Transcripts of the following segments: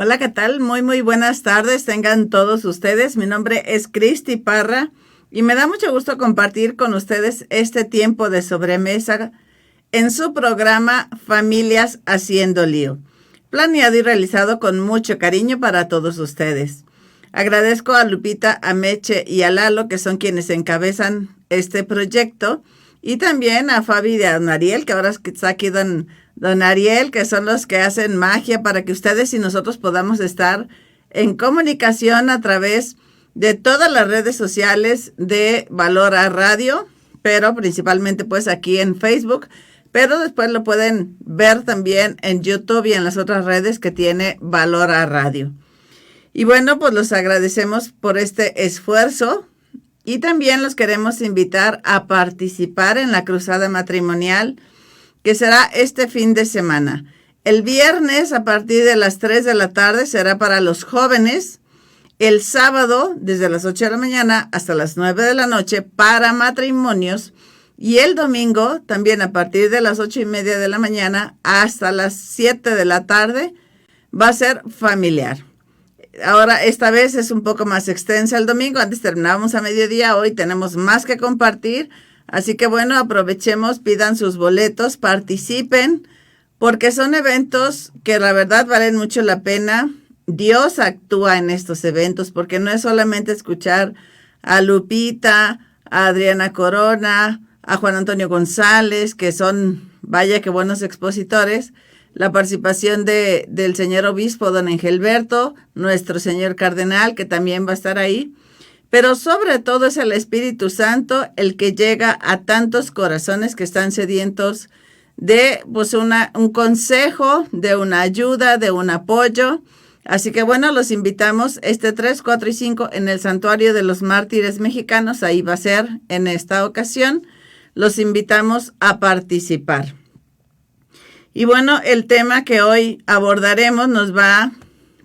Hola, ¿qué tal? Muy buenas tardes tengan todos ustedes. Mi nombre es Cristi Parra y me da mucho gusto compartir con ustedes este tiempo de sobremesa en su programa Familias Haciendo Lío, planeado y realizado con mucho cariño para todos ustedes. Agradezco a Lupita, a Meche y a Lalo, que son quienes encabezan este proyecto, y también a Fabi y a Don Ariel, que ahora está aquí Don Ariel, que son los que hacen magia para que ustedes y nosotros podamos estar en comunicación a través de todas las redes sociales de Valora Radio, pero principalmente pues aquí en Facebook, pero después lo pueden ver también en YouTube y en las otras redes que tiene Valora Radio. Y bueno, pues los agradecemos por este esfuerzo y también los queremos invitar a participar en la cruzada matrimonial que será este fin de semana. El viernes a partir de las 3 de la tarde será para los jóvenes. El sábado desde las 8 de la mañana hasta las 9 de la noche para matrimonios. Y el domingo también a partir de las 8:30 de la mañana hasta las 7 de la tarde va a ser familiar. Ahora, esta vez es un poco más extensa el domingo. Antes terminábamos a mediodía, hoy tenemos más que compartir. Así que bueno, aprovechemos, pidan sus boletos, participen, porque son eventos que la verdad valen mucho la pena. Dios actúa en estos eventos, porque no es solamente escuchar a Lupita, a Adriana Corona, a Juan Antonio González, que son, vaya que buenos expositores. La participación del señor obispo, don Engelberto, nuestro señor cardenal, que también va a estar ahí. Pero sobre todo es el Espíritu Santo el que llega a tantos corazones que están sedientos de pues un consejo, de una ayuda, de un apoyo. Así que bueno, los invitamos 3, 4 y 5 en el Santuario de los Mártires Mexicanos. Ahí va a ser en esta ocasión. Los invitamos a participar. Y bueno, el tema que hoy abordaremos nos va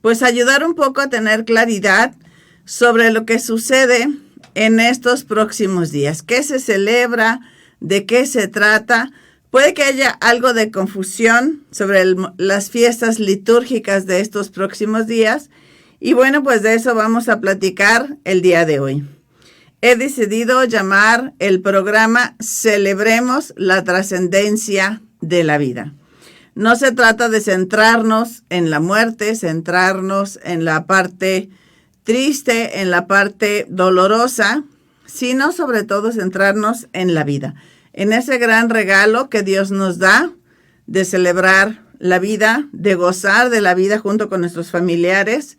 pues a ayudar un poco a tener claridad sobre lo que sucede en estos próximos días. ¿Qué se celebra? ¿De qué se trata? Puede que haya algo de confusión sobre las fiestas litúrgicas de estos próximos días. Y bueno, pues de eso vamos a platicar el día de hoy. He decidido llamar el programa Celebremos la trascendencia de la vida. No se trata de centrarnos en la muerte, centrarnos en la parte triste, en la parte dolorosa, sino sobre todo centrarnos en la vida, en ese gran regalo que Dios nos da de celebrar la vida, de gozar de la vida junto con nuestros familiares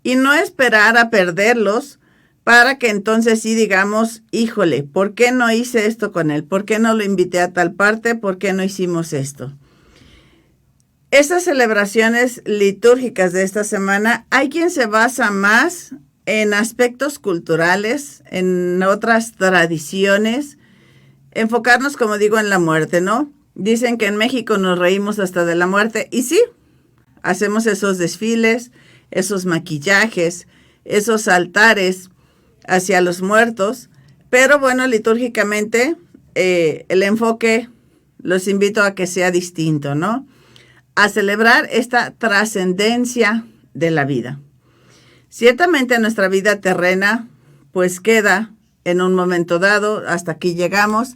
y no esperar a perderlos para que entonces sí digamos, híjole, ¿por qué no hice esto con él? ¿Por qué no lo invité a tal parte? ¿Por qué no hicimos esto? Estas celebraciones litúrgicas de esta semana, hay quien se basa más en aspectos culturales, en otras tradiciones, enfocarnos, como digo, en la muerte, ¿no? Dicen que en México nos reímos hasta de la muerte, y sí, hacemos esos desfiles, esos maquillajes, esos altares hacia los muertos, pero bueno, litúrgicamente el enfoque los invito a que sea distinto, ¿no? A celebrar esta trascendencia de la vida. Ciertamente nuestra vida terrena pues queda en un momento dado, hasta aquí llegamos,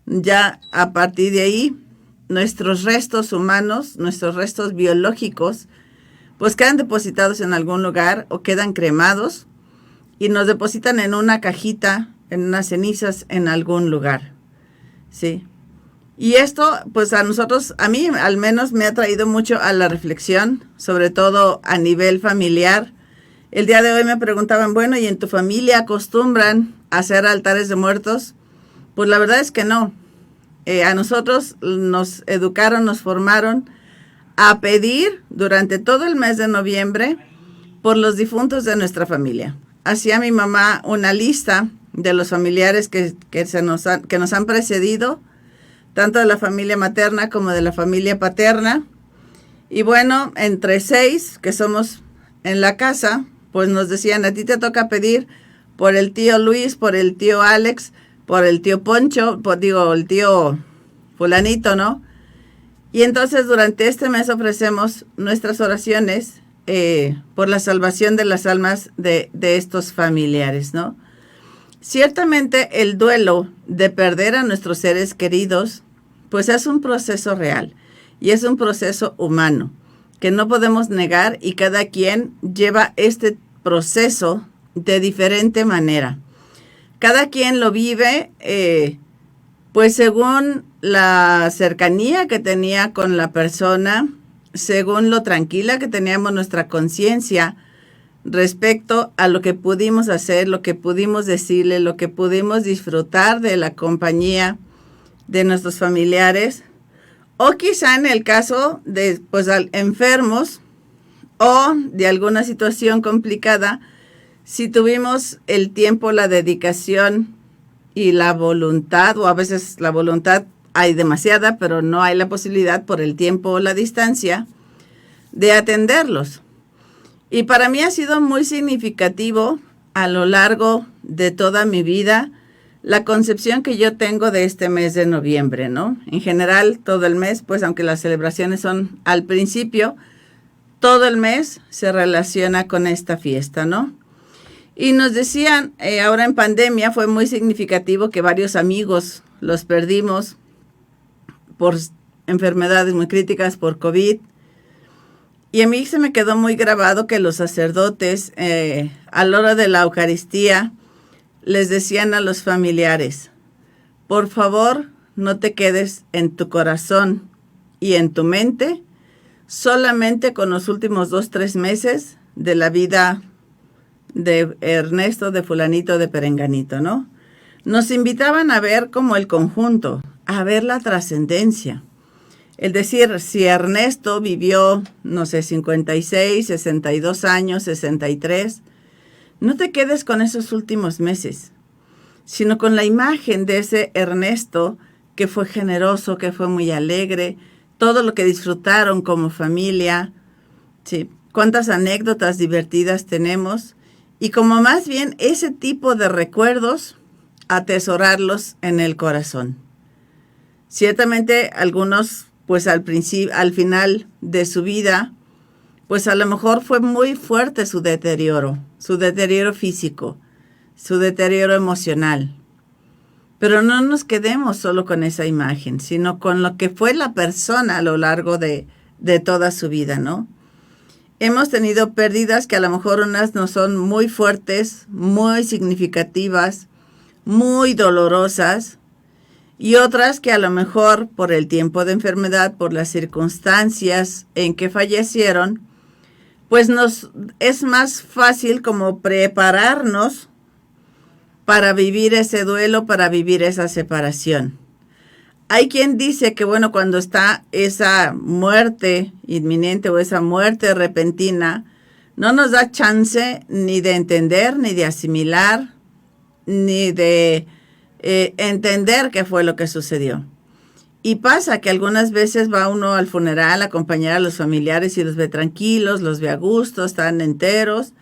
ya a partir de ahí nuestros restos humanos, nuestros restos biológicos pues quedan depositados en algún lugar o quedan cremados y nos depositan en una cajita, en unas cenizas en algún lugar, ¿sí? Y esto, pues a nosotros, a mí al menos me ha traído mucho a la reflexión, sobre todo a nivel familiar. El día de hoy me preguntaban, bueno, ¿y en tu familia acostumbran a hacer altares de muertos? Pues la verdad es que no. A nosotros nos educaron, nos formaron a pedir durante todo el mes de noviembre por los difuntos de nuestra familia. Hacía mi mamá una lista de los familiares que nos han precedido, tanto de la familia materna como de la familia paterna. Y bueno, entre 6 que somos en la casa, pues nos decían, a ti te toca pedir por el tío Luis, por el tío Alex, por el tío Poncho, el tío fulanito, ¿no? Y entonces durante este mes ofrecemos nuestras oraciones por la salvación de las almas de estos familiares, ¿no? Ciertamente el duelo de perder a nuestros seres queridos, pues es un proceso real y es un proceso humano que no podemos negar, y cada quien lleva este proceso de diferente manera. Cada quien lo vive pues según la cercanía que tenía con la persona, según lo tranquila que teníamos nuestra conciencia respecto a lo que pudimos hacer, lo que pudimos decirle, lo que pudimos disfrutar de la compañía de nuestros familiares, o quizá en el caso de pues enfermos o de alguna situación complicada, si tuvimos el tiempo, la dedicación y la voluntad, o a veces la voluntad hay demasiada, pero no hay la posibilidad por el tiempo o la distancia de atenderlos. Y para mí ha sido muy significativo a lo largo de toda mi vida la concepción que yo tengo de este mes de noviembre, ¿no? En general, todo el mes, pues aunque las celebraciones son al principio, todo el mes se relaciona con esta fiesta, ¿no? Y nos decían, ahora en pandemia fue muy significativo que varios amigos los perdimos por enfermedades muy críticas, por COVID. Y a mí se me quedó muy grabado que los sacerdotes, a la hora de la Eucaristía, les decían a los familiares, por favor, no te quedes en tu corazón y en tu mente solamente con los últimos 2-3 meses de la vida de Ernesto, de fulanito, de perenganito, ¿no? Nos invitaban a ver como el conjunto, a ver la trascendencia. Es decir, si Ernesto vivió, no sé, 56, 62 años, 63, no te quedes con esos últimos meses, sino con la imagen de ese Ernesto que fue generoso, que fue muy alegre, todo lo que disfrutaron como familia, sí, cuántas anécdotas divertidas tenemos, y como más bien ese tipo de recuerdos, atesorarlos en el corazón. Ciertamente algunos, pues al final de su vida, pues a lo mejor fue muy fuerte su deterioro físico, su deterioro emocional. Pero no nos quedemos solo con esa imagen, sino con lo que fue la persona a lo largo de toda su vida, ¿no? Hemos tenido pérdidas que a lo mejor unas no son muy fuertes, muy significativas, muy dolorosas, y otras que a lo mejor por el tiempo de enfermedad, por las circunstancias en que fallecieron, pues nos es más fácil como prepararnos para vivir ese duelo, para vivir esa separación. Hay quien dice que, bueno, cuando está esa muerte inminente o esa muerte repentina, no nos da chance ni de entender, ni de asimilar, ni de entender qué fue lo que sucedió. Y pasa que algunas veces va uno al funeral a acompañar a los familiares y los ve tranquilos, los ve a gusto, están enteros,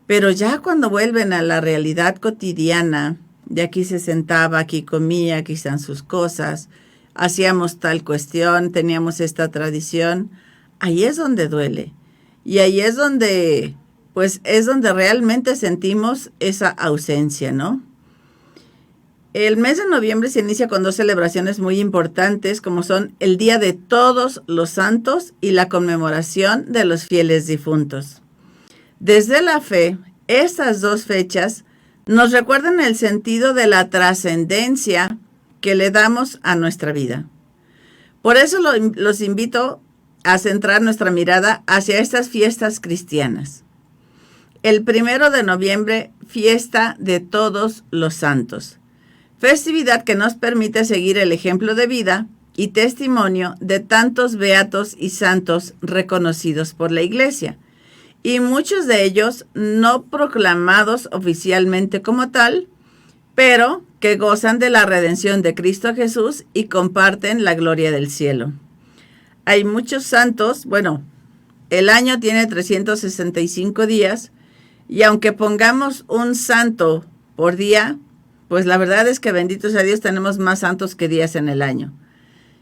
pero ya cuando vuelven a la realidad cotidiana, de aquí se sentaba, aquí comía, aquí están sus cosas, hacíamos tal cuestión, teníamos esta tradición, ahí es donde duele. Y ahí es donde, pues es donde realmente sentimos esa ausencia, ¿no? El mes de noviembre se inicia con 2 celebraciones muy importantes, como son el Día de Todos los Santos y la conmemoración de los fieles difuntos. Desde la fe, estas 2 fechas nos recuerdan el sentido de la trascendencia que le damos a nuestra vida. Por eso los invito a centrar nuestra mirada hacia estas fiestas cristianas. El 1 de noviembre, fiesta de Todos los Santos. Festividad que nos permite seguir el ejemplo de vida y testimonio de tantos beatos y santos reconocidos por la Iglesia, y muchos de ellos no proclamados oficialmente como tal, pero que gozan de la redención de Cristo Jesús y comparten la gloria del cielo. Hay muchos santos, bueno, el año tiene 365 días, y aunque pongamos un santo por día, pues la verdad es que bendito sea Dios, tenemos más santos que días en el año.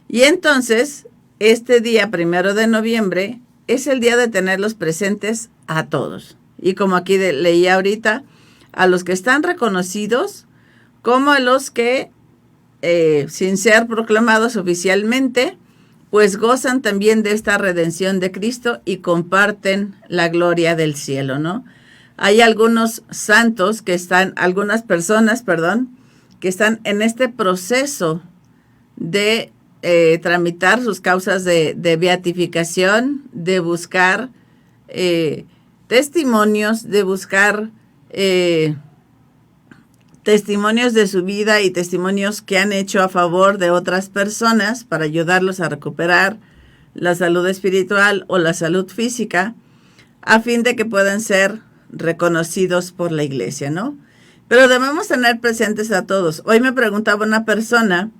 Y entonces, este día 1 de noviembre es el día de tenerlos presentes a todos. Y como aquí leí ahorita, a los que están reconocidos como a los que, sin ser proclamados oficialmente, pues gozan también de esta redención de Cristo y comparten la gloria del cielo, ¿no? Hay algunos santos que están, algunas personas, perdón, que están en este proceso de tramitar sus causas de beatificación, de buscar testimonios, de buscar testimonios de su vida y testimonios que han hecho a favor de otras personas para ayudarlos a recuperar la salud espiritual o la salud física, a fin de que puedan ser reconocidos por la iglesia, ¿no? Pero debemos tener presentes a todos. Hoy me preguntaba una persona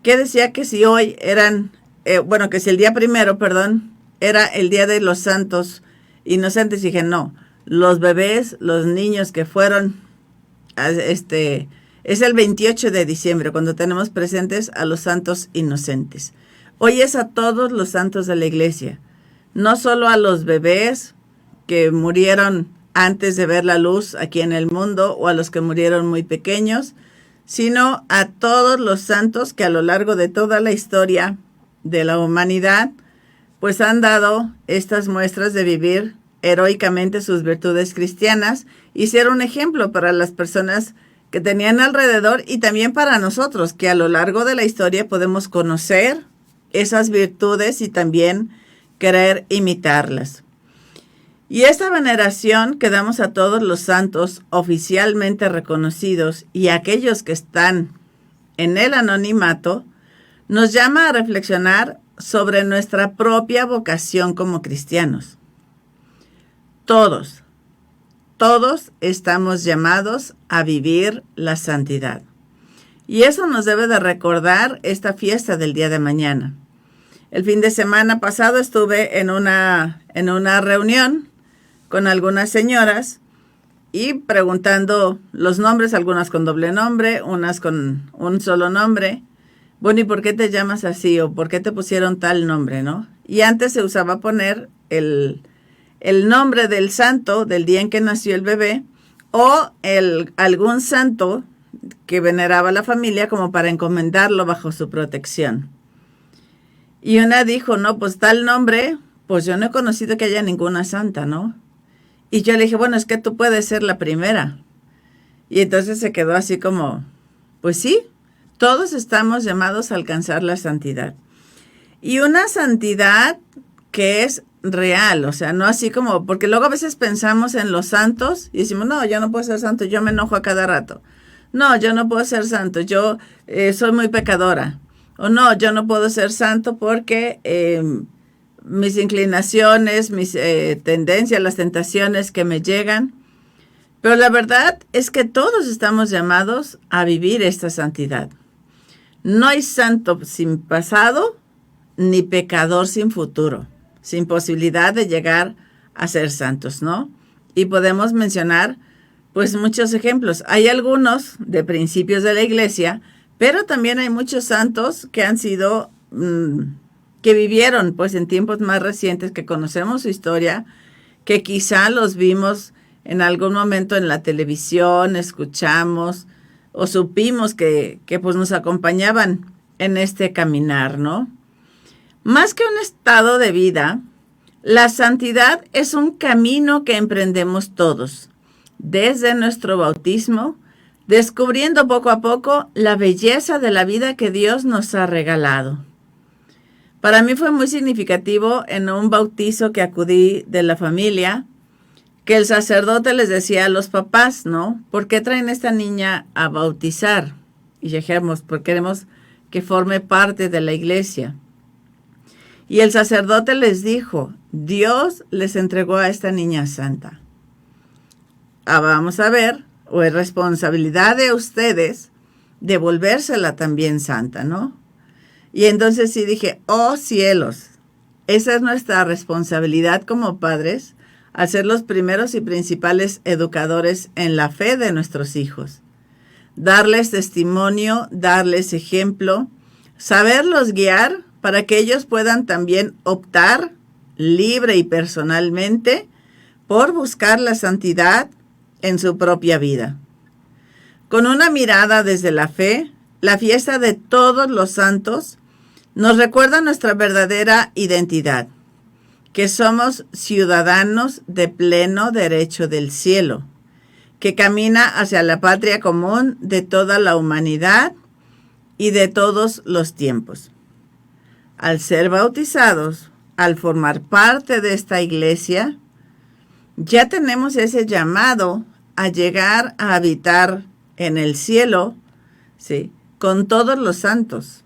que decía que si hoy eran, que si el día primero, perdón, era el día de los santos inocentes. Y dije, no, los bebés, los niños que fueron, es el 28 de diciembre, cuando tenemos presentes a los santos inocentes. Hoy es a todos los santos de la iglesia, no solo a los bebés que murieron antes de ver la luz aquí en el mundo o a los que murieron muy pequeños, sino a todos los santos que a lo largo de toda la historia de la humanidad, pues han dado estas muestras de vivir heroicamente sus virtudes cristianas y ser un ejemplo para las personas que tenían alrededor y también para nosotros, que a lo largo de la historia podemos conocer esas virtudes y también querer imitarlas. Y esta veneración que damos a todos los santos oficialmente reconocidos y a aquellos que están en el anonimato, nos llama a reflexionar sobre nuestra propia vocación como cristianos. Todos estamos llamados a vivir la santidad. Y eso nos debe de recordar esta fiesta del día de mañana. El fin de semana pasado estuve en una reunión con algunas señoras y preguntando los nombres, algunas con doble nombre, unas con un solo nombre. Bueno, ¿y por qué te llamas así? ¿O por qué te pusieron tal nombre, no? Y antes se usaba poner el nombre del santo del día en que nació el bebé o algún santo que veneraba la familia como para encomendarlo bajo su protección. Y una dijo, no, pues tal nombre, pues yo no he conocido que haya ninguna santa, ¿no? Y yo le dije, bueno, es que tú puedes ser la primera. Y entonces se quedó así como, pues sí, todos estamos llamados a alcanzar la santidad. Y una santidad que es real, o sea, no así como, porque luego a veces pensamos en los santos y decimos, no, yo no puedo ser santo, yo me enojo a cada rato. No, yo no puedo ser santo, yo soy muy pecadora. O no, yo no puedo ser santo porque mis inclinaciones, mis tendencias, las tentaciones que me llegan. Pero la verdad es que todos estamos llamados a vivir esta santidad. No hay santo sin pasado, ni pecador sin futuro, sin posibilidad de llegar a ser santos, ¿no? Y podemos mencionar, pues, muchos ejemplos. Hay algunos de principios de la iglesia, pero también hay muchos santos que han sido, que vivieron, pues, en tiempos más recientes, que conocemos su historia, que quizá los vimos en algún momento en la televisión, escuchamos o supimos que pues nos acompañaban en este caminar, ¿no? Más que un estado de vida, la santidad es un camino que emprendemos todos, desde nuestro bautismo, descubriendo poco a poco la belleza de la vida que Dios nos ha regalado. Para mí fue muy significativo en un bautizo que acudí de la familia, que el sacerdote les decía a los papás, ¿no? ¿Por qué traen a esta niña a bautizar? Y dijimos, porque queremos que forme parte de la iglesia. Y el sacerdote les dijo, Dios les entregó a esta niña santa. Vamos a ver, o es responsabilidad de ustedes devolvérsela también santa, ¿no? Y entonces sí dije, oh cielos, esa es nuestra responsabilidad como padres, al ser los primeros y principales educadores en la fe de nuestros hijos. Darles testimonio, darles ejemplo, saberlos guiar para que ellos puedan también optar libre y personalmente por buscar la santidad en su propia vida. Con una mirada desde la fe, la fiesta de todos los santos nos recuerda nuestra verdadera identidad, que somos ciudadanos de pleno derecho del cielo, que camina hacia la patria común de toda la humanidad y de todos los tiempos. Al ser bautizados, al formar parte de esta iglesia, ya tenemos ese llamado a llegar a habitar en el cielo, ¿sí?, con todos los santos,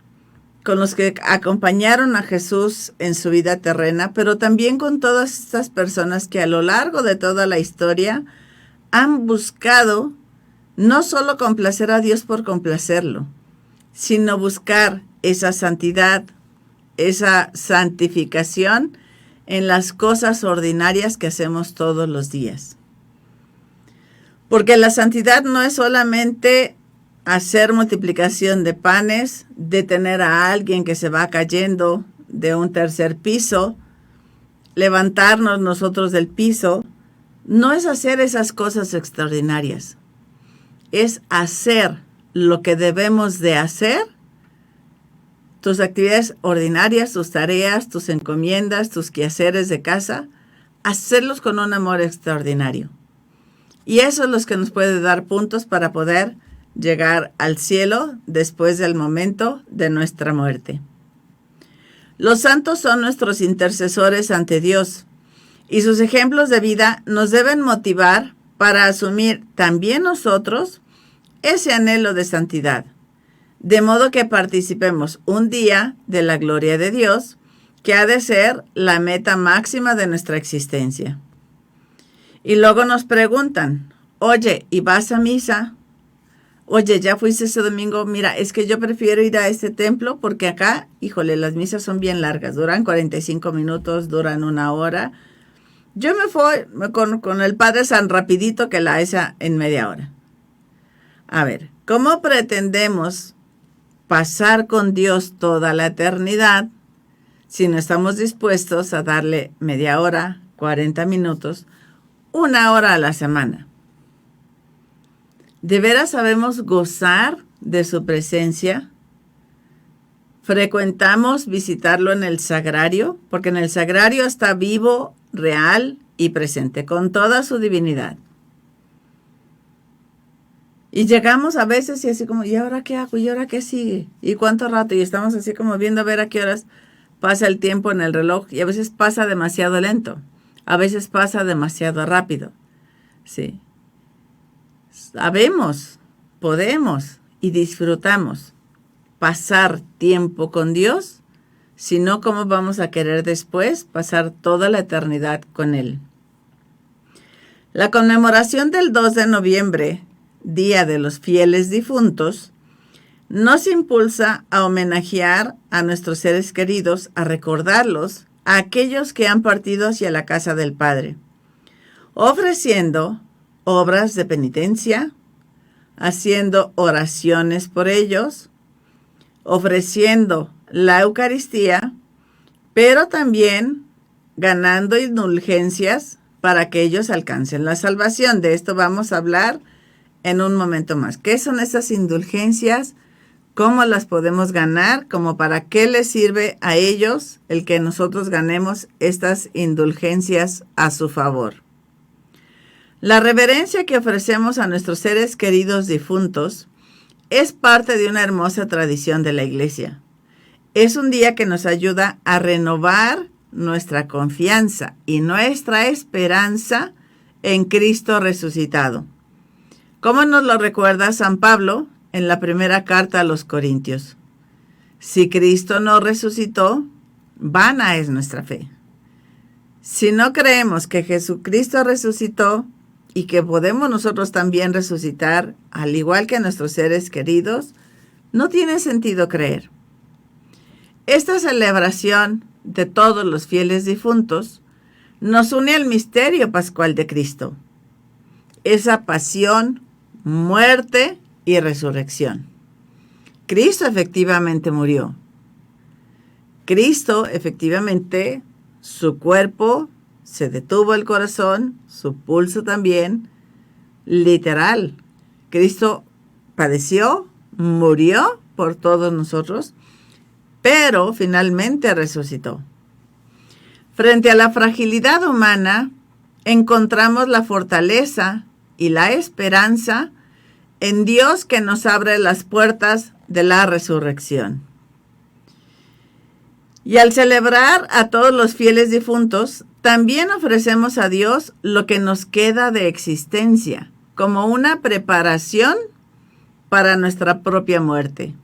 con los que acompañaron a Jesús en su vida terrena, pero también con todas estas personas que a lo largo de toda la historia han buscado no solo complacer a Dios por complacerlo, sino buscar esa santidad, esa santificación en las cosas ordinarias que hacemos todos los días. Porque la santidad no es solamente hacer multiplicación de panes, detener a alguien que se va cayendo de un tercer piso, levantarnos nosotros del piso. No es hacer esas cosas extraordinarias. Es hacer lo que debemos de hacer, tus actividades ordinarias, tus tareas, tus encomiendas, tus quehaceres de casa, hacerlos con un amor extraordinario. Y eso es lo que nos puede dar puntos para poder llegar al cielo después del momento de nuestra muerte. Los santos son nuestros intercesores ante Dios, y sus ejemplos de vida nos deben motivar para asumir también nosotros ese anhelo de santidad, de modo que participemos un día de la gloria de Dios, que ha de ser la meta máxima de nuestra existencia. Y luego nos preguntan, oye, ¿y vas a misa? Oye, ¿ya fuiste ese domingo? Mira, es que yo prefiero ir a este templo porque acá, híjole, las misas son bien largas, duran 45 minutos, duran 1 hora. Yo me fui con el Padre San rapidito que la esa en media hora. A ver, ¿cómo pretendemos pasar con Dios toda la eternidad si no estamos dispuestos a darle media hora, 40 minutos, 1 hora a la semana? ¿De veras sabemos gozar de su presencia? ¿Frecuentamos visitarlo en el sagrario? Porque en el sagrario está vivo, real y presente, con toda su divinidad. Y llegamos a veces y así como, ¿y ahora qué hago? ¿Y ahora qué sigue? ¿Y cuánto rato? Y estamos así como viendo a ver a qué horas pasa el tiempo en el reloj. Y a veces pasa demasiado lento. A veces pasa demasiado rápido. Sí. Sabemos, podemos y disfrutamos pasar tiempo con Dios, sino cómo vamos a querer después pasar toda la eternidad con Él. La conmemoración del 2 de noviembre, Día de los Fieles Difuntos, nos impulsa a homenajear a nuestros seres queridos, a recordarlos, a aquellos que han partido hacia la casa del Padre, ofreciendo obras de penitencia, haciendo oraciones por ellos, ofreciendo la Eucaristía, pero también ganando indulgencias para que ellos alcancen la salvación. De esto vamos a hablar en un momento más. ¿Qué son esas indulgencias? ¿Cómo las podemos ganar? ¿Cómo para qué les sirve a ellos el que nosotros ganemos estas indulgencias a su favor? La reverencia que ofrecemos a nuestros seres queridos difuntos es parte de una hermosa tradición de la Iglesia. Es un día que nos ayuda a renovar nuestra confianza y nuestra esperanza en Cristo resucitado. ¿Cómo nos lo recuerda San Pablo en la primera carta a los Corintios? Si Cristo no resucitó, vana es nuestra fe. Si no creemos que Jesucristo resucitó y que podemos nosotros también resucitar, al igual que nuestros seres queridos, no tiene sentido creer. Esta celebración de todos los fieles difuntos nos une al misterio pascual de Cristo, esa pasión, muerte y resurrección. Cristo efectivamente murió. Cristo efectivamente su cuerpo, se detuvo el corazón, su pulso también, literal. Cristo padeció, murió por todos nosotros, pero finalmente resucitó. Frente a la fragilidad humana, encontramos la fortaleza y la esperanza en Dios que nos abre las puertas de la resurrección. Y al celebrar a todos los fieles difuntos, también ofrecemos a Dios lo que nos queda de existencia, como una preparación para nuestra propia muerte,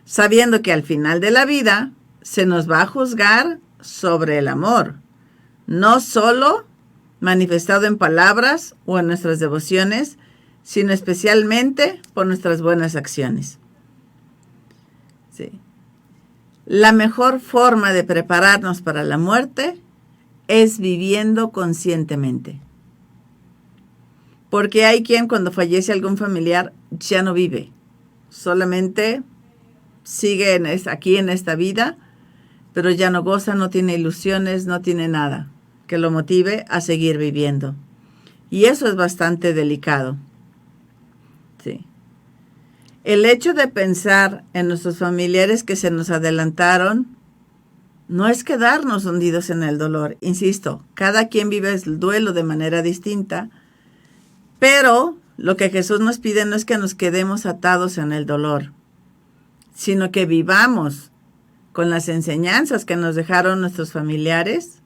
sabiendo que al final de la vida se nos va a juzgar sobre el amor, no solo manifestado en palabras o en nuestras devociones, sino especialmente por nuestras buenas acciones. Sí. La mejor forma de prepararnos para la muerte es viviendo conscientemente. Porque hay quien cuando fallece algún familiar ya no vive, solamente sigue aquí en esta vida, pero ya no goza, no tiene ilusiones, no tiene nada que lo motive a seguir viviendo. Y eso es bastante delicado. Sí. El hecho de pensar en nuestros familiares que se nos adelantaron no es quedarnos hundidos en el dolor. Insisto, cada quien vive el duelo de manera distinta, pero lo que Jesús nos pide no es que nos quedemos atados en el dolor, sino que vivamos con las enseñanzas que nos dejaron nuestros familiares.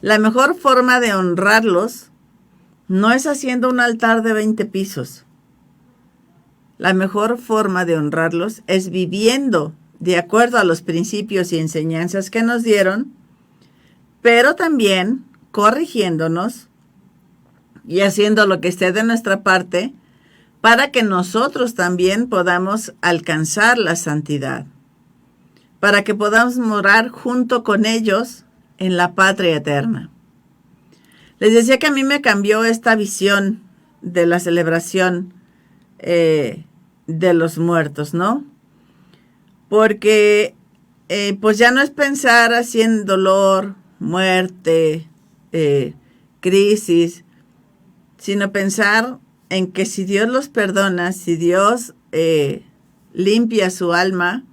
La mejor forma de honrarlos no es haciendo un altar de 20 pisos. La mejor forma de honrarlos es viviendo de acuerdo a los principios y enseñanzas que nos dieron, pero también corrigiéndonos y haciendo lo que esté de nuestra parte para que nosotros también podamos alcanzar la santidad, para que podamos morar junto con ellos en la patria eterna. Les decía que a mí me cambió esta visión de la celebración de los muertos, ¿no? Porque pues ya no es pensar así en dolor, muerte, crisis, sino pensar en que si Dios los perdona, si Dios limpia su alma,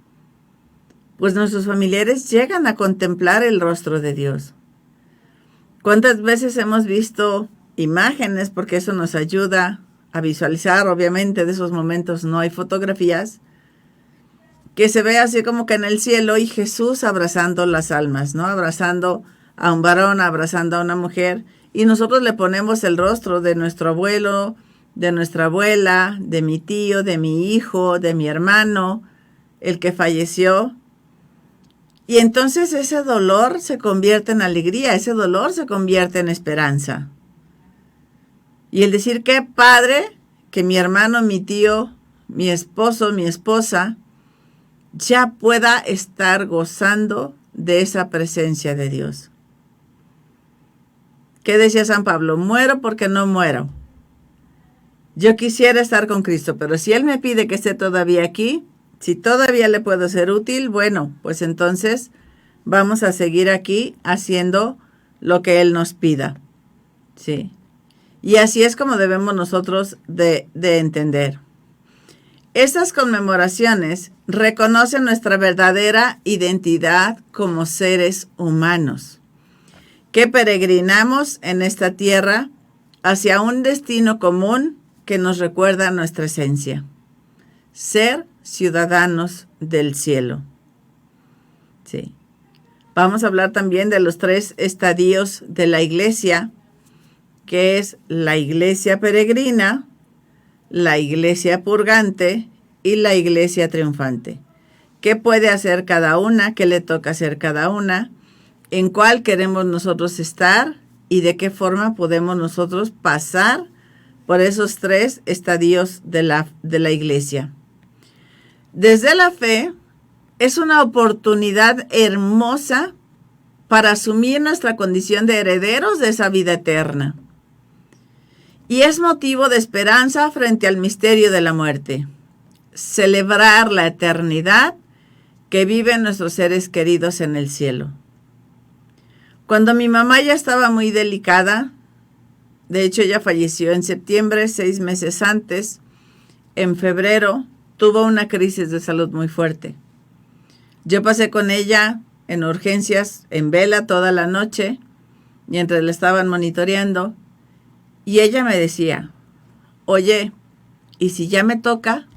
pues nuestros familiares llegan a contemplar el rostro de Dios. ¿Cuántas veces hemos visto imágenes? Porque eso nos ayuda a visualizar, obviamente de esos momentos no hay fotografías, que se ve así como que en el cielo y Jesús abrazando las almas, ¿no? Abrazando a un varón, abrazando a una mujer, y nosotros le ponemos el rostro de nuestro abuelo, de nuestra abuela, de mi tío, de mi hijo, de mi hermano, el que falleció. Y entonces ese dolor se convierte en alegría, ese dolor se convierte en esperanza. Y el decir, qué padre que mi hermano, mi tío, mi esposo, mi esposa, ya pueda estar gozando de esa presencia de Dios. ¿Qué decía San Pablo? Muero porque no muero. Yo quisiera estar con Cristo, pero si Él me pide que esté todavía aquí, si todavía le puedo ser útil, bueno, pues entonces vamos a seguir aquí haciendo lo que Él nos pida. Sí. Y así es como debemos nosotros de entender. Estas conmemoraciones reconocen nuestra verdadera identidad como seres humanos, que peregrinamos en esta tierra hacia un destino común que nos recuerda nuestra esencia, ser ciudadanos del cielo. Sí. Vamos a hablar también de los 3 estadios de la iglesia, que es la iglesia peregrina, la iglesia purgante y la iglesia triunfante. ¿Qué puede hacer cada una? ¿Qué le toca hacer cada una? ¿En cuál queremos nosotros estar? ¿Y de qué forma podemos nosotros pasar por esos 3 estadios de la iglesia? Desde la fe es una oportunidad hermosa para asumir nuestra condición de herederos de esa vida eterna. Y es motivo de esperanza frente al misterio de la muerte. Celebrar la eternidad que viven nuestros seres queridos en el cielo. Cuando mi mamá ya estaba muy delicada, de hecho ella falleció en septiembre, 6 meses antes, en febrero tuvo una crisis de salud muy fuerte. Yo pasé con ella en urgencias, en vela toda la noche, mientras la estaban monitoreando, y ella me decía, oye, ¿y si ya me toca?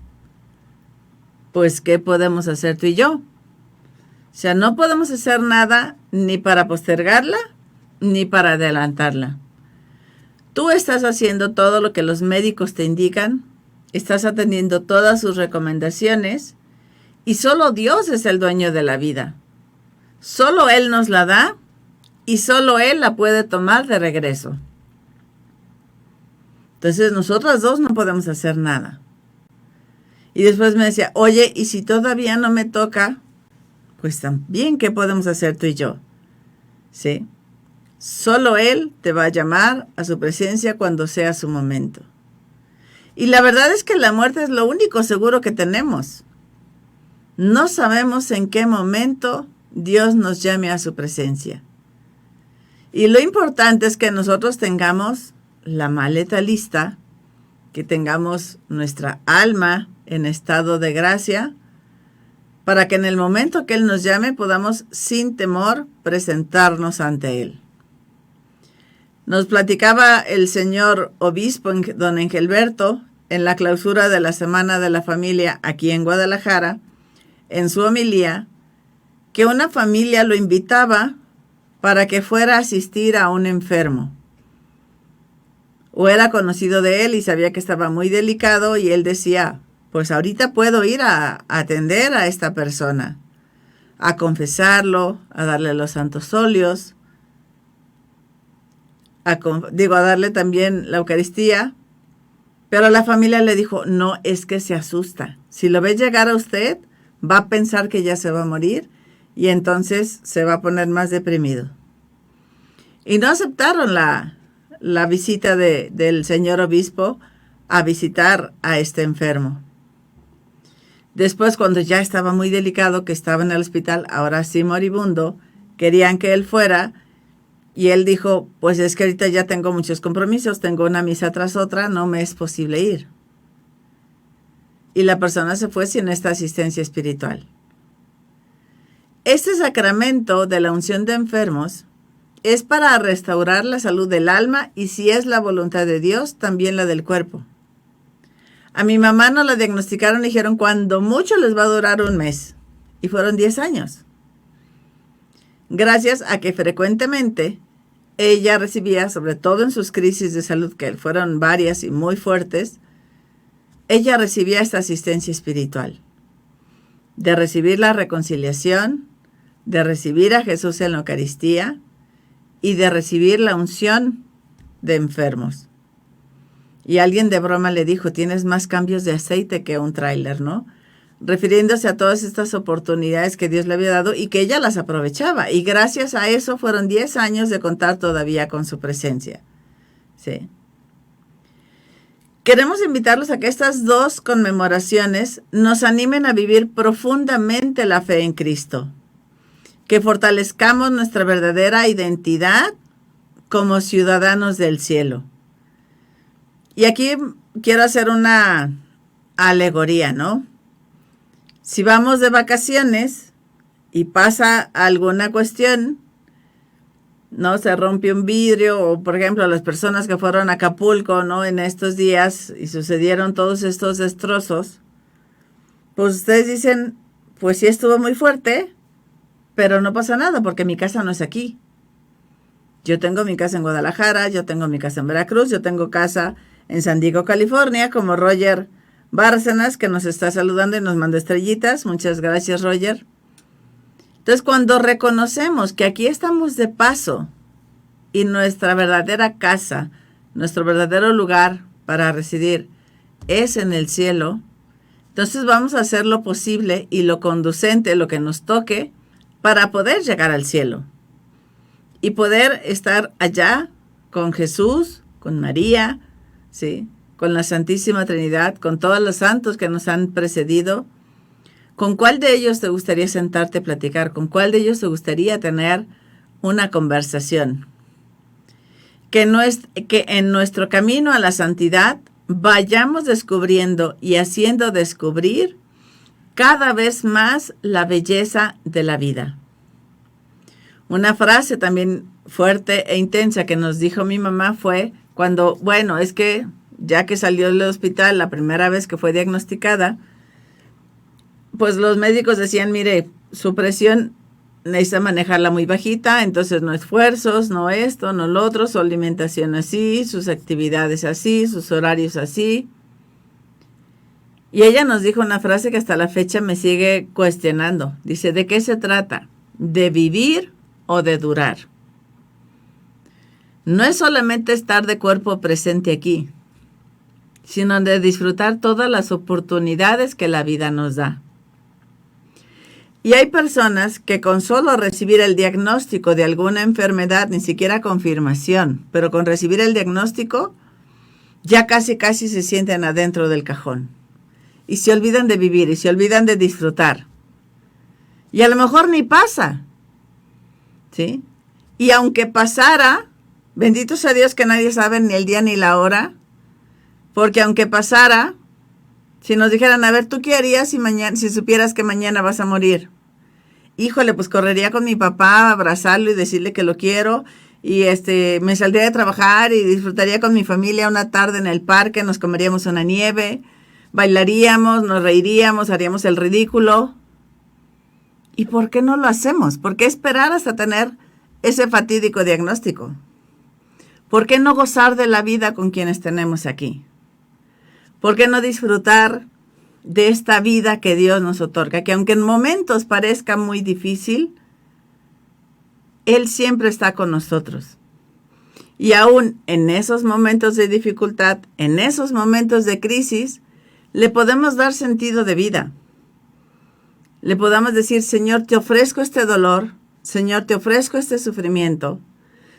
Pues, ¿qué podemos hacer tú y yo? O sea, no podemos hacer nada ni para postergarla, ni para adelantarla. Tú estás haciendo todo lo que los médicos te indican, estás atendiendo todas sus recomendaciones, y solo Dios es el dueño de la vida. Solo Él nos la da, y solo Él la puede tomar de regreso. Entonces, nosotras dos no podemos hacer nada. Y después me decía, oye, ¿y si todavía no me toca? Pues también, ¿qué podemos hacer tú y yo? ¿Sí? Solo Él te va a llamar a su presencia cuando sea su momento. Y la verdad es que la muerte es lo único seguro que tenemos. No sabemos en qué momento Dios nos llame a su presencia. Y lo importante es que nosotros tengamos la maleta lista, que tengamos nuestra alma en estado de gracia, para que en el momento que Él nos llame podamos sin temor presentarnos ante Él. Nos platicaba el señor obispo don Engelberto en la clausura de la Semana de la Familia aquí en Guadalajara, en su homilía, que una familia lo invitaba para que fuera a asistir a un enfermo. O era conocido de él y sabía que estaba muy delicado y él decía, pues ahorita puedo ir a atender a esta persona, a confesarlo, a darle los santos óleos, a darle también la Eucaristía. Pero la familia le dijo, no, es que se asusta. Si lo ve llegar a usted, va a pensar que ya se va a morir y entonces se va a poner más deprimido. Y no aceptaron la visita del señor obispo a visitar a este enfermo. Después, cuando ya estaba muy delicado, que estaba en el hospital, ahora sí moribundo, querían que él fuera, y él dijo, pues es que ahorita ya tengo muchos compromisos, tengo una misa tras otra, no me es posible ir. Y la persona se fue sin esta asistencia espiritual. Este sacramento de la unción de enfermos es para restaurar la salud del alma y, si es la voluntad de Dios, también la del cuerpo. A mi mamá nos la diagnosticaron y dijeron, cuando mucho les va a durar 1 mes. Y fueron 10 años. Gracias a que frecuentemente ella recibía, sobre todo en sus crisis de salud, que fueron varias y muy fuertes, ella recibía esta asistencia espiritual. De recibir la reconciliación, de recibir a Jesús en la Eucaristía y de recibir la unción de enfermos. Y alguien de broma le dijo, tienes más cambios de aceite que un tráiler, ¿no? Refiriéndose a todas estas oportunidades que Dios le había dado y que ella las aprovechaba. Y gracias a eso fueron 10 años de contar todavía con su presencia. Sí. Queremos invitarlos a que estas 2 conmemoraciones nos animen a vivir profundamente la fe en Cristo. Que fortalezcamos nuestra verdadera identidad como ciudadanos del cielo. Y aquí quiero hacer una alegoría, ¿no? Si vamos de vacaciones y pasa alguna cuestión, ¿no? Se rompe un vidrio, o por ejemplo las personas que fueron a Acapulco, ¿no? En estos días y sucedieron todos estos destrozos, pues ustedes dicen, pues sí estuvo muy fuerte, pero no pasa nada porque mi casa no es aquí. Yo tengo mi casa en Guadalajara, yo tengo mi casa en Veracruz, yo tengo casa en San Diego, California, como Roger Bárcenas, que nos está saludando y nos manda estrellitas. Muchas gracias, Roger. Entonces, cuando reconocemos que aquí estamos de paso y nuestra verdadera casa, nuestro verdadero lugar para residir es en el cielo, entonces vamos a hacer lo posible y lo conducente, lo que nos toque, para poder llegar al cielo y poder estar allá con Jesús, con María, ¿sí? Con la Santísima Trinidad, con todos los santos que nos han precedido. ¿Con cuál de ellos te gustaría sentarte a platicar? ¿Con cuál de ellos te gustaría tener una conversación. Que en nuestro camino a la santidad vayamos descubriendo y haciendo descubrir cada vez más la belleza de la vida. Una frase también fuerte e intensa que nos dijo mi mamá fue cuando, bueno, es que ya que salió del hospital la primera vez que fue diagnosticada, pues los médicos decían, mire, su presión necesita manejarla muy bajita, entonces no esfuerzos, no esto, no lo otro, su alimentación así, sus actividades así, sus horarios así. Y ella nos dijo una frase que hasta la fecha me sigue cuestionando. Dice, ¿de qué se trata? ¿De vivir o de durar? No es solamente estar de cuerpo presente aquí, sino de disfrutar todas las oportunidades que la vida nos da. Y hay personas que con solo recibir el diagnóstico de alguna enfermedad, ni siquiera confirmación, pero con recibir el diagnóstico, ya casi se sienten adentro del cajón. Y se olvidan de vivir, y se olvidan de disfrutar. Y a lo mejor ni pasa, ¿sí? Y aunque pasara, bendito sea Dios que nadie sabe ni el día ni la hora, porque aunque pasara, si nos dijeran, a ver, ¿tú qué harías si supieras que mañana vas a morir? Híjole, pues correría con mi papá a abrazarlo y decirle que lo quiero, y me saldría de trabajar y disfrutaría con mi familia una tarde en el parque, nos comeríamos una nieve, bailaríamos, nos reiríamos, haríamos el ridículo. ¿Y por qué no lo hacemos? ¿Por qué esperar hasta tener ese fatídico diagnóstico? ¿Por qué no gozar de la vida con quienes tenemos aquí? ¿Por qué no disfrutar de esta vida que Dios nos otorga? Que aunque en momentos parezca muy difícil, Él siempre está con nosotros. Y aún en esos momentos de dificultad, en esos momentos de crisis, le podemos dar sentido de vida. Le podamos decir, Señor, te ofrezco este dolor, Señor, te ofrezco este sufrimiento,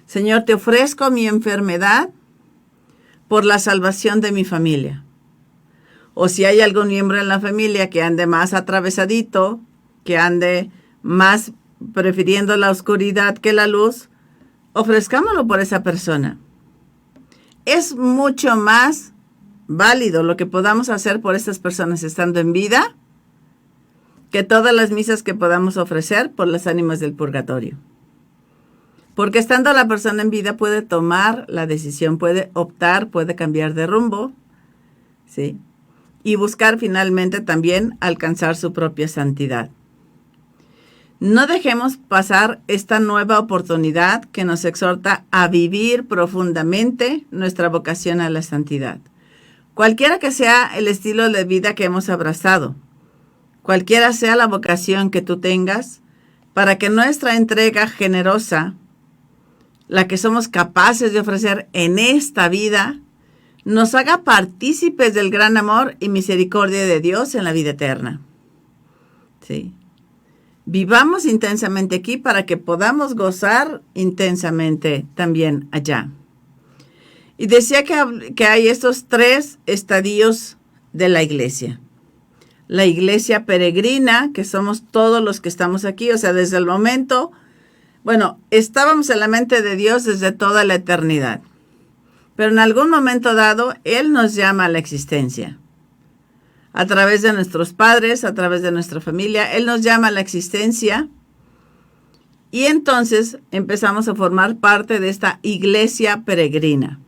Señor, te ofrezco mi enfermedad por la salvación de mi familia. O si hay algún miembro en la familia que ande más atravesadito, que ande más prefiriendo la oscuridad que la luz, ofrezcámoslo por esa persona. Es mucho más válido lo que podamos hacer por estas personas estando en vida que todas las misas que podamos ofrecer por las ánimas del purgatorio. Porque estando la persona en vida puede tomar la decisión, puede optar, puede cambiar de rumbo, ¿sí? Y buscar finalmente también alcanzar su propia santidad. No dejemos pasar esta nueva oportunidad que nos exhorta a vivir profundamente nuestra vocación a la santidad. Cualquiera que sea el estilo de vida que hemos abrazado, cualquiera sea la vocación que tú tengas, para que nuestra entrega generosa, la que somos capaces de ofrecer en esta vida, nos haga partícipes del gran amor y misericordia de Dios en la vida eterna. ¿Sí? Vivamos intensamente aquí para que podamos gozar intensamente también allá. Y decía que hay estos 3 estadios de la iglesia. La iglesia peregrina, que somos todos los que estamos aquí, o sea, desde el momento, bueno, estábamos en la mente de Dios desde toda la eternidad. Pero en algún momento dado, Él nos llama a la existencia. A través de nuestros padres, a través de nuestra familia, Él nos llama a la existencia. Y entonces empezamos a formar parte de esta iglesia peregrina.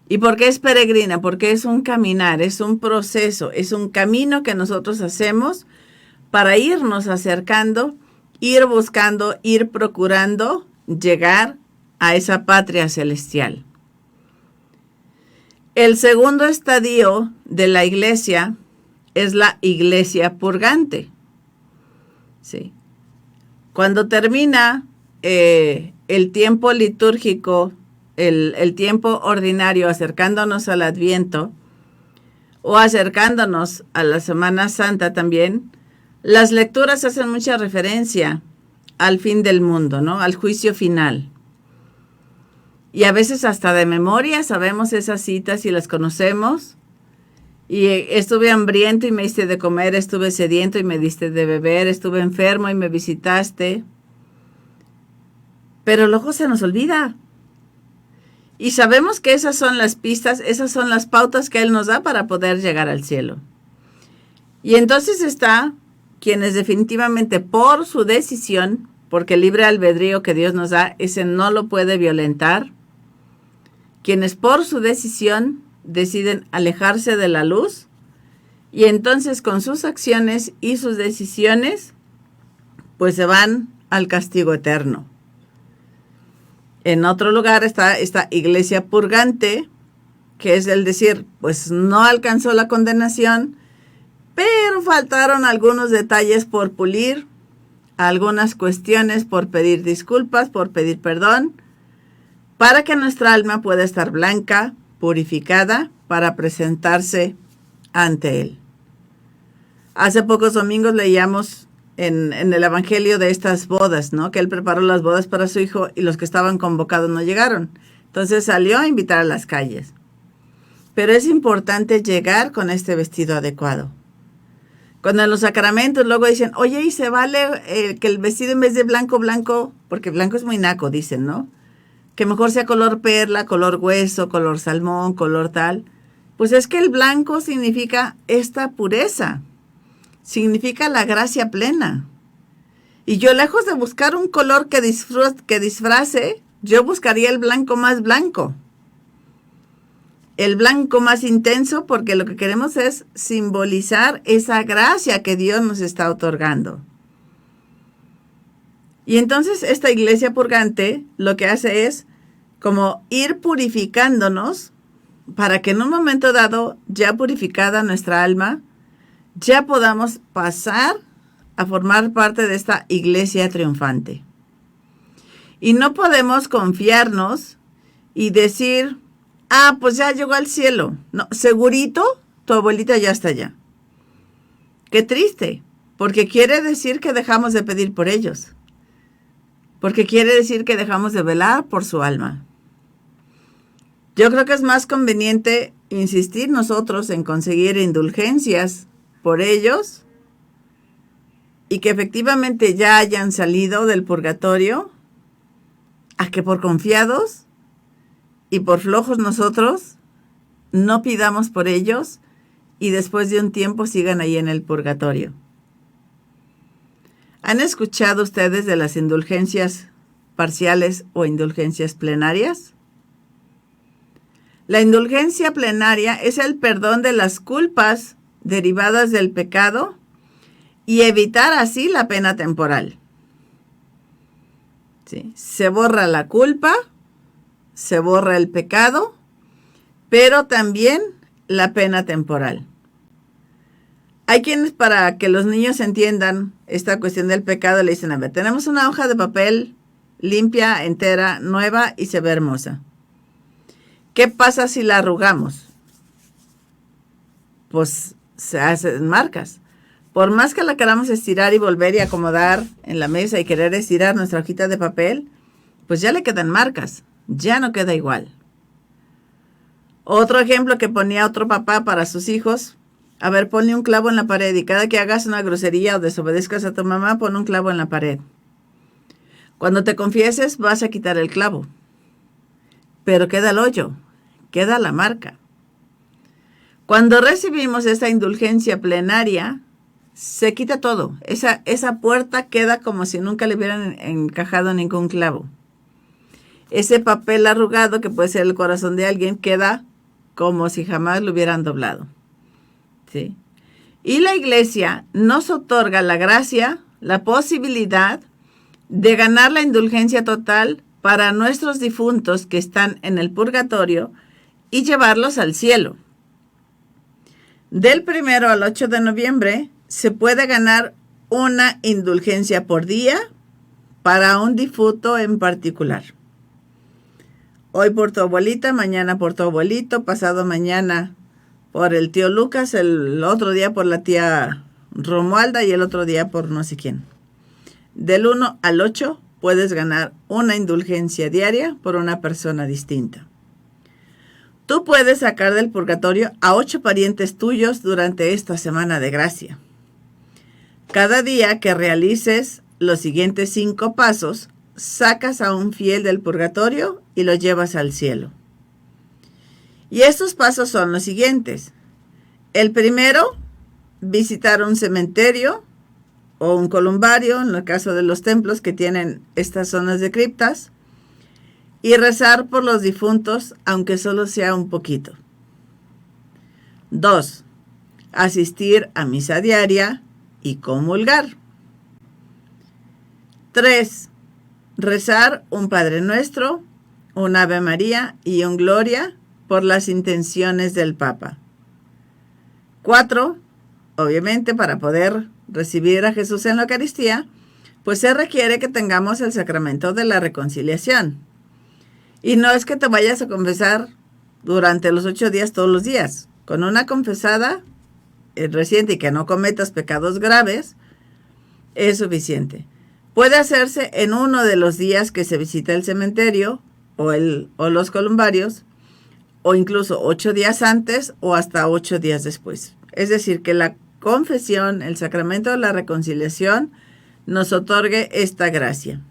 ¿Y por qué es peregrina? Porque es un caminar, es un proceso, es un camino que nosotros hacemos para irnos acercando, ir buscando, ir procurando llegar a esa patria celestial. El segundo estadio de la iglesia es la iglesia purgante. ¿Sí? Cuando termina el tiempo litúrgico, el tiempo ordinario, acercándonos al Adviento o acercándonos a la Semana Santa también, las lecturas hacen mucha referencia al fin del mundo, ¿no? Al juicio final. Y a veces hasta de memoria sabemos esas citas y las conocemos. Y estuve hambriento y me diste de comer, estuve sediento y me diste de beber, estuve enfermo y me visitaste. Pero luego se nos olvida. Y sabemos que esas son las pistas, esas son las pautas que Él nos da para poder llegar al cielo. Y entonces está quienes definitivamente por su decisión, porque el libre albedrío que Dios nos da, ese no lo puede violentar, quienes por su decisión deciden alejarse de la luz y entonces con sus acciones y sus decisiones, pues se van al castigo eterno. En otro lugar está esta iglesia purgante, que es el decir, pues no alcanzó la condenación, pero faltaron algunos detalles por pulir, algunas cuestiones por pedir disculpas, por pedir perdón, para que nuestra alma pueda estar blanca, purificada, para presentarse ante Él. Hace pocos domingos leíamos en el evangelio de estas bodas, ¿no? Que Él preparó las bodas para su hijo y los que estaban convocados no llegaron. Entonces salió a invitar a las calles. Pero es importante llegar con este vestido adecuado. Cuando en los sacramentos luego dicen, oye, ¿y se vale que el vestido en vez de blanco, blanco, porque blanco es muy naco, dicen, ¿no? Que mejor sea color perla, color hueso, color salmón, color tal. Pues es que el blanco significa esta pureza. Significa la gracia plena. Y yo, lejos de buscar un color que disfrace, yo buscaría el blanco más blanco. El blanco más intenso, porque lo que queremos es simbolizar esa gracia que Dios nos está otorgando. Y entonces esta iglesia purgante lo que hace es como ir purificándonos para que en un momento dado, ya purificada nuestra alma, ya podamos pasar a formar parte de esta iglesia triunfante. Y no podemos confiarnos y decir, pues ya llegó al cielo. No, segurito, tu abuelita ya está allá. Qué triste, porque quiere decir que dejamos de pedir por ellos. Porque quiere decir que dejamos de velar por su alma. Yo creo que es más conveniente insistir nosotros en conseguir indulgencias por ellos y que efectivamente ya hayan salido del purgatorio, a que por confiados y por flojos nosotros no pidamos por ellos y después de un tiempo sigan ahí en el purgatorio. ¿Han escuchado ustedes de las indulgencias parciales o indulgencias plenarias? La indulgencia plenaria es el perdón de las culpas derivadas del pecado y evitar así la pena temporal. ¿Sí? Se borra la culpa, se borra el pecado, pero también la pena temporal. Hay quienes, para que los niños entiendan esta cuestión del pecado, le dicen, a ver, tenemos una hoja de papel limpia, entera, nueva y se ve hermosa. ¿Qué pasa si la arrugamos? Pues se hacen marcas. Por más que la queramos estirar y volver y acomodar en la mesa y querer estirar nuestra hojita de papel, pues ya le quedan marcas, ya no queda igual. Otro ejemplo que ponía otro papá para sus hijos, a ver, ponle un clavo en la pared y cada que hagas una grosería o desobedezcas a tu mamá, pon un clavo en la pared. Cuando te confieses vas a quitar el clavo, pero queda el hoyo, queda la marca. Cuando recibimos esta indulgencia plenaria, se quita todo. Esa puerta queda como si nunca le hubieran encajado ningún clavo. Ese papel arrugado, que puede ser el corazón de alguien, queda como si jamás lo hubieran doblado. ¿Sí? Y la iglesia nos otorga la gracia, la posibilidad de ganar la indulgencia total para nuestros difuntos que están en el purgatorio y llevarlos al cielo. Del 1 al 8 de noviembre se puede ganar una indulgencia por día para un difunto en particular. Hoy por tu abuelita, mañana por tu abuelito, pasado mañana por el tío Lucas, el otro día por la tía Romualda y el otro día por no sé quién. Del 1 al 8 puedes ganar una indulgencia diaria por una persona distinta. Tú puedes sacar del purgatorio a 8 parientes tuyos durante esta semana de gracia. Cada día que realices los siguientes 5 pasos, sacas a un fiel del purgatorio y lo llevas al cielo. Y estos pasos son los siguientes. El primero, visitar un cementerio o un columbario, en el caso de los templos que tienen estas zonas de criptas, y rezar por los difuntos, aunque solo sea un poquito. 2. Asistir a misa diaria y comulgar. 3. Rezar un Padre Nuestro, un Ave María y un Gloria por las intenciones del Papa. 4. Obviamente, para poder recibir a Jesús en la Eucaristía, pues se requiere que tengamos el sacramento de la reconciliación. Y no es que te vayas a confesar durante los 8 días todos los días. Con una confesada reciente y que no cometas pecados graves, es suficiente. Puede hacerse en uno de los días que se visita el cementerio o los columbarios, o incluso 8 días antes o hasta 8 días después. Es decir, que la confesión, el sacramento de la reconciliación, nos otorgue esta gracia.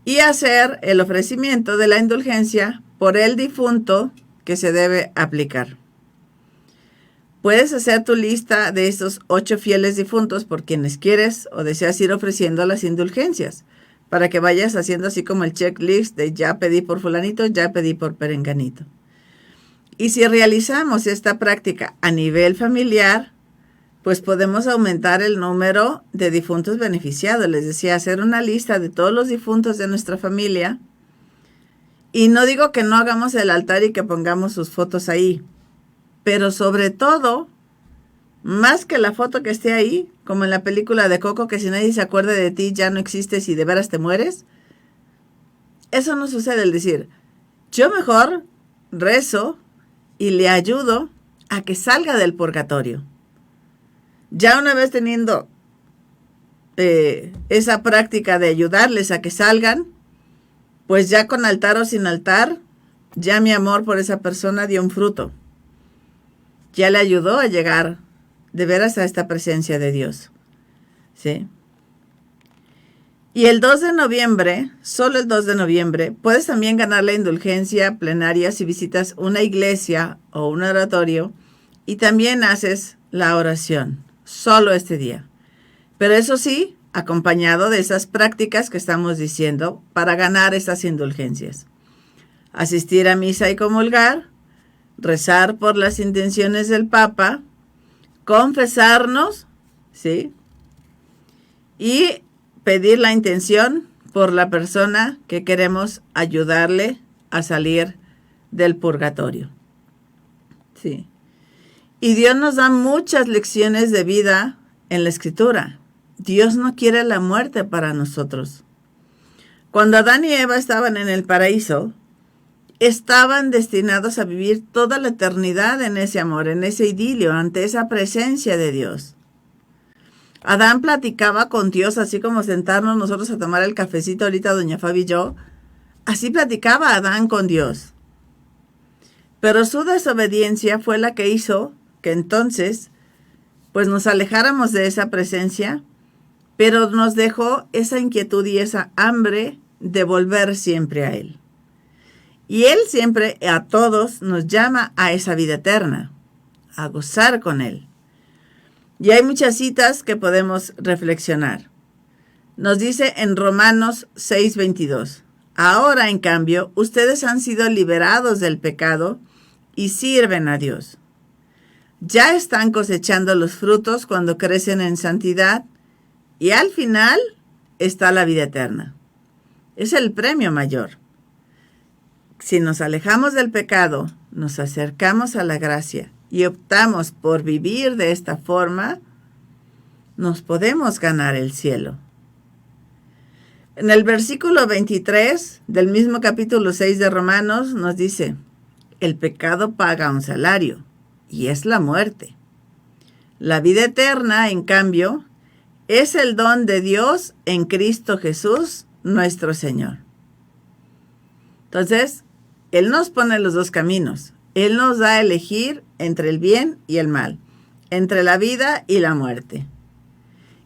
Y hacer el ofrecimiento de la indulgencia por el difunto que se debe aplicar. Puedes hacer tu lista de estos 8 fieles difuntos por quienes quieres o deseas ir ofreciendo las indulgencias, para que vayas haciendo así como el checklist de ya pedí por fulanito, ya pedí por perenganito. Y si realizamos esta práctica a nivel familiar, pues podemos aumentar el número de difuntos beneficiados. Les decía, hacer una lista de todos los difuntos de nuestra familia. Y no digo que no hagamos el altar y que pongamos sus fotos ahí, pero sobre todo, más que la foto que esté ahí, como en la película de Coco, que si nadie se acuerda de ti ya no existes y de veras te mueres, eso no sucede. Es decir, yo mejor rezo y le ayudo a que salga del purgatorio. Ya una vez teniendo esa práctica de ayudarles a que salgan, pues ya con altar o sin altar, ya mi amor por esa persona dio un fruto. Ya le ayudó a llegar de veras a esta presencia de Dios. ¿Sí? Y el 2 de noviembre, solo el 2 de noviembre, puedes también ganar la indulgencia plenaria si visitas una iglesia o un oratorio y también haces la oración, solo este día. Pero eso sí, acompañado de esas prácticas que estamos diciendo para ganar esas indulgencias. Asistir a misa y comulgar, rezar por las intenciones del Papa, confesarnos, ¿sí? Y pedir la intención por la persona que queremos ayudarle a salir del purgatorio. Sí. Y Dios nos da muchas lecciones de vida en la Escritura. Dios no quiere la muerte para nosotros. Cuando Adán y Eva estaban en el paraíso, estaban destinados a vivir toda la eternidad en ese amor, en ese idilio, ante esa presencia de Dios. Adán platicaba con Dios, así como sentarnos nosotros a tomar el cafecito ahorita, doña Fabi y yo. Así platicaba Adán con Dios. Pero su desobediencia fue la que hizo que entonces, pues nos alejáramos de esa presencia, pero nos dejó esa inquietud y esa hambre de volver siempre a Él. Y Él siempre a todos nos llama a esa vida eterna, a gozar con Él. Y hay muchas citas que podemos reflexionar. Nos dice en Romanos 6:22, ahora en cambio, ustedes han sido liberados del pecado y sirven a Dios. Ya están cosechando los frutos cuando crecen en santidad y al final está la vida eterna. Es el premio mayor. Si nos alejamos del pecado, nos acercamos a la gracia y optamos por vivir de esta forma, nos podemos ganar el cielo. En el versículo 23 del mismo capítulo 6 de Romanos nos dice, el pecado paga un salario y es la muerte. La vida eterna, en cambio, es el don de Dios en Cristo Jesús, nuestro Señor. Entonces, Él nos pone los dos caminos. Él nos da a elegir entre el bien y el mal, entre la vida y la muerte.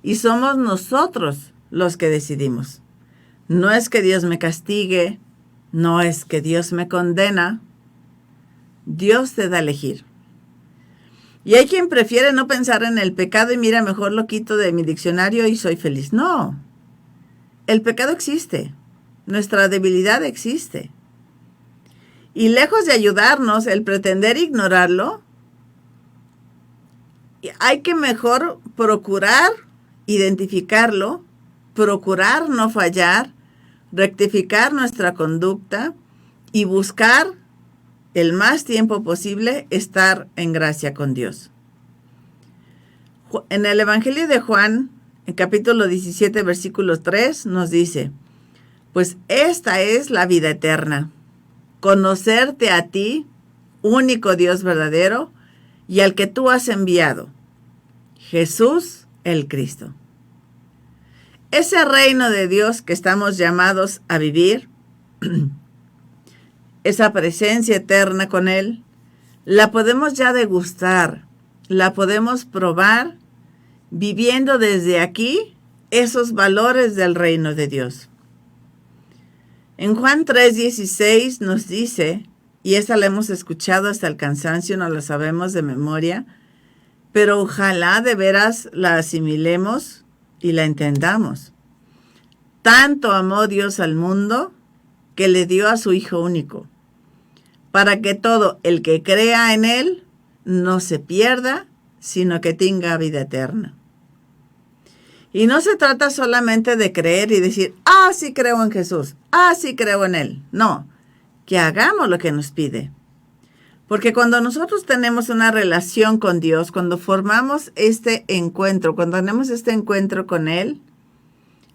Y somos nosotros los que decidimos. No es que Dios me castigue, no es que Dios me condena. Dios te da a elegir. Y hay quien prefiere no pensar en el pecado y mira, mejor lo quito de mi diccionario y soy feliz. No, el pecado existe, nuestra debilidad existe. Y lejos de ayudarnos el pretender ignorarlo, hay que mejor procurar identificarlo, procurar no fallar, rectificar nuestra conducta y buscar el más tiempo posible estar en gracia con Dios. En el Evangelio de Juan, en capítulo 17, versículo 3, nos dice, pues esta es la vida eterna, conocerte a ti, único Dios verdadero, y al que tú has enviado, Jesús el Cristo. Ese reino de Dios que estamos llamados a vivir, esa presencia eterna con Él, la podemos ya degustar, la podemos probar, viviendo desde aquí esos valores del reino de Dios. En Juan 3:16 nos dice, y esa la hemos escuchado hasta el cansancio, no la sabemos de memoria, pero ojalá de veras la asimilemos y la entendamos. Tanto amó Dios al mundo que le dio a su Hijo único, para que todo el que crea en Él no se pierda, sino que tenga vida eterna. Y no se trata solamente de creer y decir, sí creo en Jesús, sí creo en Él. No, que hagamos lo que nos pide. Porque cuando nosotros tenemos una relación con Dios, cuando formamos este encuentro, cuando tenemos este encuentro con Él,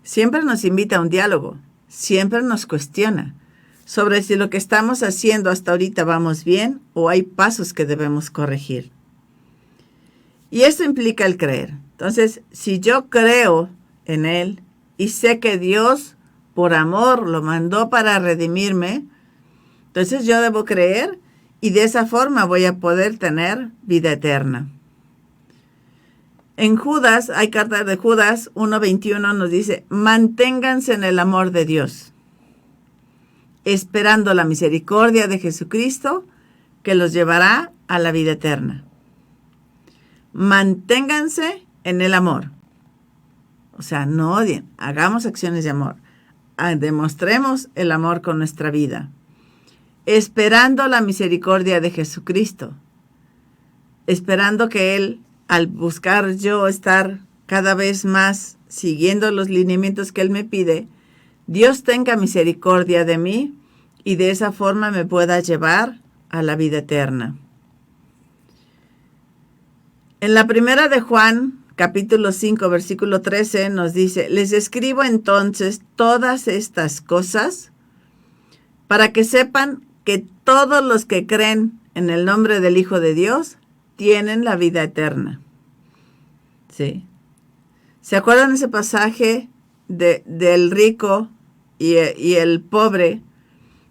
siempre nos invita a un diálogo, siempre nos cuestiona sobre si lo que estamos haciendo hasta ahorita vamos bien o hay pasos que debemos corregir. Y esto implica el creer. Entonces, si yo creo en Él y sé que Dios, por amor, lo mandó para redimirme, entonces yo debo creer y de esa forma voy a poder tener vida eterna. En Judas, hay carta de Judas 1:21 nos dice, manténganse en el amor de Dios, esperando la misericordia de Jesucristo que los llevará a la vida eterna. Manténganse en el amor. O sea, no odien, hagamos acciones de amor. Demostremos el amor con nuestra vida. Esperando la misericordia de Jesucristo. Esperando que Él, al buscar yo estar cada vez más siguiendo los lineamientos que Él me pide, Dios tenga misericordia de mí y de esa forma me pueda llevar a la vida eterna. En la primera de Juan, capítulo 5, versículo 13, nos dice, les escribo entonces todas estas cosas para que sepan que todos los que creen en el nombre del Hijo de Dios tienen la vida eterna. ¿Sí? ¿Se acuerdan ese pasaje del rico y el pobre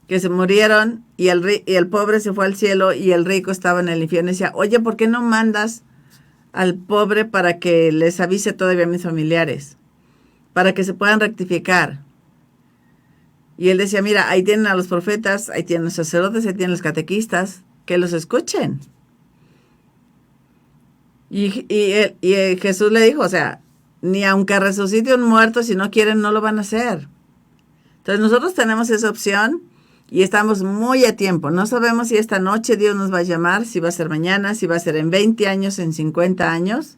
que se murieron y el pobre se fue al cielo y el rico estaba en el infierno? Y decía, oye, ¿por qué no mandas al pobre para que les avise todavía a mis familiares? Para que se puedan rectificar. Y él decía, mira, ahí tienen a los profetas, ahí tienen los sacerdotes, ahí tienen los catequistas, que los escuchen. Y Jesús le dijo, o sea, ni aunque resucite un muerto, si no quieren, no lo van a hacer. Entonces nosotros tenemos esa opción y estamos muy a tiempo. No sabemos si esta noche Dios nos va a llamar, si va a ser mañana, si va a ser en 20 años, en 50 años.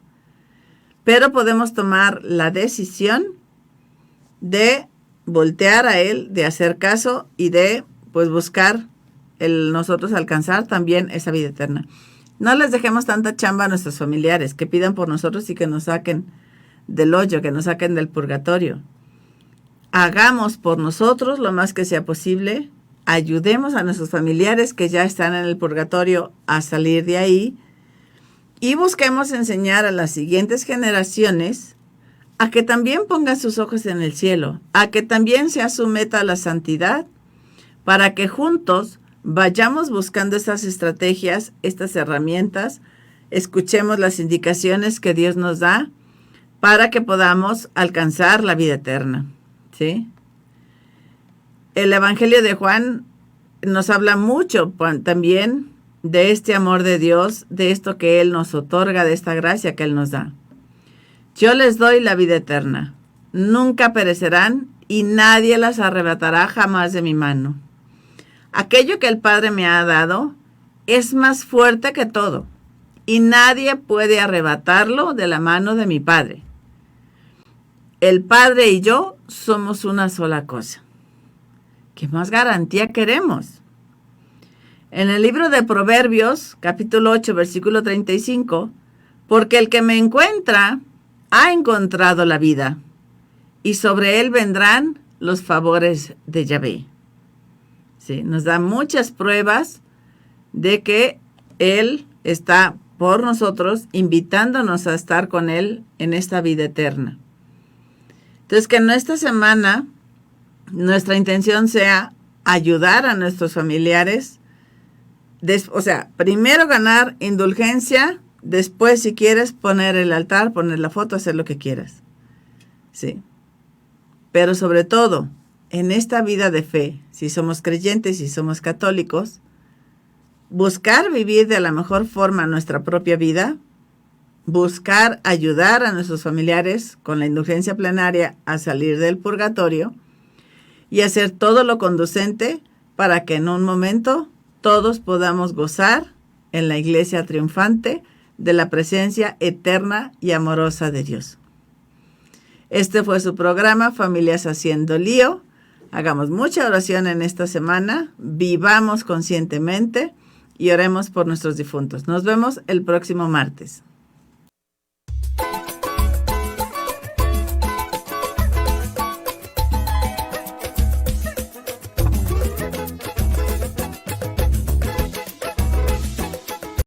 Pero podemos tomar la decisión de voltear a Él, de hacer caso y de pues buscar nosotros alcanzar también esa vida eterna. No les dejemos tanta chamba a nuestros familiares, que pidan por nosotros y que nos saquen del hoyo, que nos saquen del purgatorio. Hagamos por nosotros lo más que sea posible, ayudemos a nuestros familiares que ya están en el purgatorio a salir de ahí y busquemos enseñar a las siguientes generaciones a que también pongan sus ojos en el cielo, a que también sea su meta la santidad, para que juntos vayamos buscando estas estrategias, estas herramientas, escuchemos las indicaciones que Dios nos da para que podamos alcanzar la vida eterna, ¿sí? El Evangelio de Juan nos habla mucho también de este amor de Dios, de esto que Él nos otorga, de esta gracia que Él nos da. Yo les doy la vida eterna. Nunca perecerán y nadie las arrebatará jamás de mi mano. Aquello que el Padre me ha dado es más fuerte que todo y nadie puede arrebatarlo de la mano de mi Padre. El Padre y yo somos una sola cosa. ¿Qué más garantía queremos? En el libro de Proverbios, capítulo 8, versículo 35, porque el que me encuentra ha encontrado la vida, y sobre él vendrán los favores de Yahvé. Sí, nos da muchas pruebas de que Él está por nosotros, invitándonos a estar con Él en esta vida eterna. Entonces, que en esta semana nuestra intención sea ayudar a nuestros familiares, primero ganar indulgencia, después si quieres poner el altar, poner la foto, hacer lo que quieras. Sí. Pero sobre todo, en esta vida de fe, si somos creyentes, si somos católicos, buscar vivir de la mejor forma nuestra propia vida, buscar ayudar a nuestros familiares con la indulgencia plenaria a salir del purgatorio y hacer todo lo conducente para que en un momento todos podamos gozar en la iglesia triunfante de la presencia eterna y amorosa de Dios. Este fue su programa, Familias Haciendo Lío. Hagamos mucha oración en esta semana, vivamos conscientemente y oremos por nuestros difuntos. Nos vemos el próximo martes.